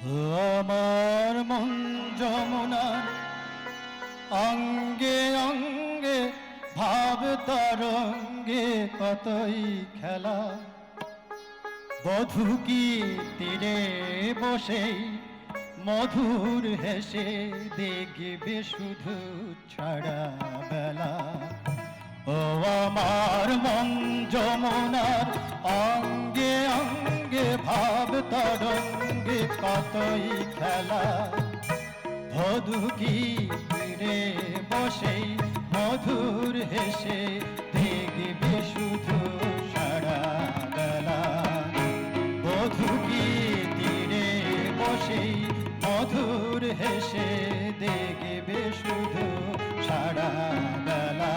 ও আমার মন যমুনার অঙ্গে অঙ্গে ভাব তরঙ্গে কতই খেলা। বধূ কি তীরে বসেই মধুর হেসে দেখবে শুধু ছাড়া বেলা। ও আমার মন যমুনার অঙ্গে অঙ্গে ভাব তরঙ্গে কতই খেলা। বধূ কি তীরে বসেই মধুর হেসে দেখবে শুধু সারা বেলা। বধূ কি তীরে বসেই মধুর হেসে দেখবে শুধু সারা বেলা।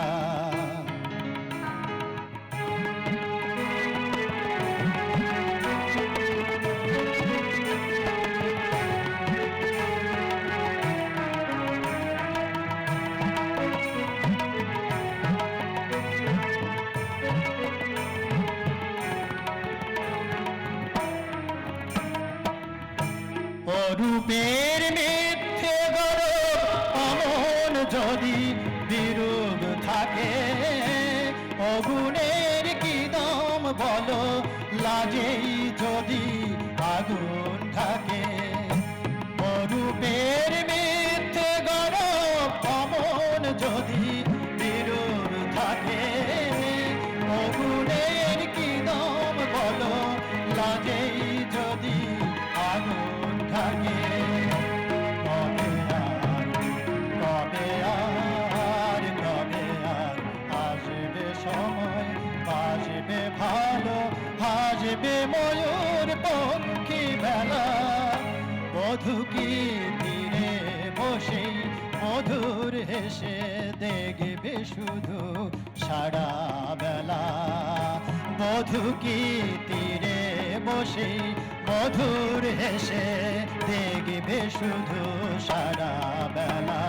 অরূপের মিথ্যে গরব অমন যদি বিরূপ থাকে, অগুণের কি দাম বলো লাজেই যদি আগুন থাকে। অরূপের মিথ্যে গরব অমন যদি বিরূপ থাকে, অগুণের কি দাম বলো লাজেই যদি আগুন থাকে। কবে আর আসবে সময়, আসবে ভালো, আসবে ময়ূর পক্ষী বেলা। বধূ কি তীরে বসে মধুর হেসে দেখবে শুধু সারা বেলা। বধূ কি তীরে বসে মধুর হেসে দেখবে শুধু সারা বেলা।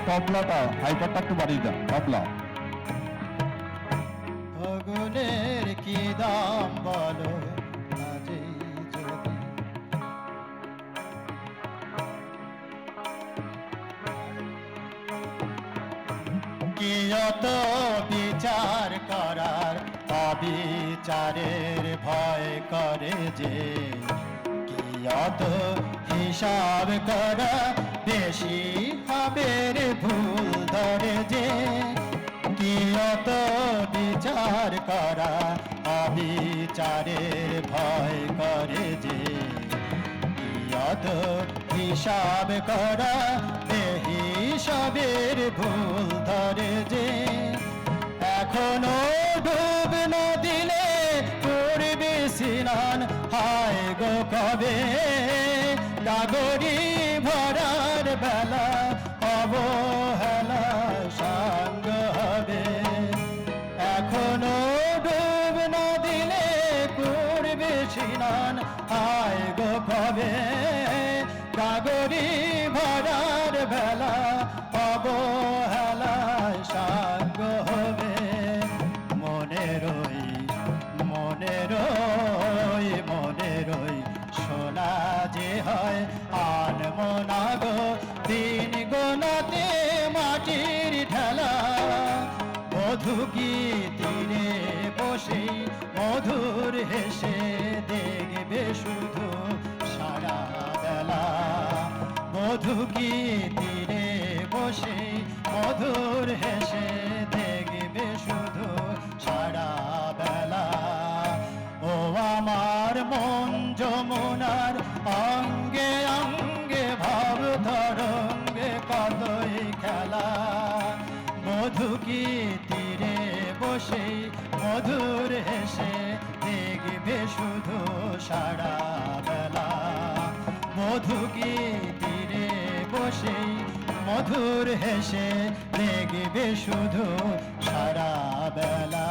তবলাটা হাইপারটা একটু বাড়িয়ে দেন। তবলা আগুনের কি দাম বলো আজই যদি কি অত বিচার করার, অবিচারের ভয় করে যে। কি অত হিসাব করা, বেশি হবে রে ভুল ধরে যে। কি অত বিচার করা, অবিচারের ভয় করে যে। কি অত হিসাব করা, বেহিসাবের ভুল ধরে যে। এখনো ডুব না দিলে করবে স্নান, হায় গো কবে গাগরি ভরার বেলা। অবহেলা সাঙ্গ হবে, এখনো ডুব না দিলে করবে স্নান, হায় গো কবে গাগরি ভরার বেলা। অবহেলা সাঙ্গ হবে, মনে রই সোনা যে হয় আনমনা গো দিন গোনাতে মাটির ঠেলা। বধূ কি তীরে বসে মধুর হেসে দেখবে শুধু সারা বেলা। বধূ কি তীরে বসে মধুর হেসে দেখবে শুধু সারা বেলা। ও আমার মন যমুনার অঙ্গে অঙ্গে ভাব তরঙ্গে কতই খেলা। বধূ কি তীরে বসে মধুর হেসে দেখবে শুধু সারা বেলা। বধূ কি তীরে বসে মধুর হেসে দেখবে শুধু সারা বেলা।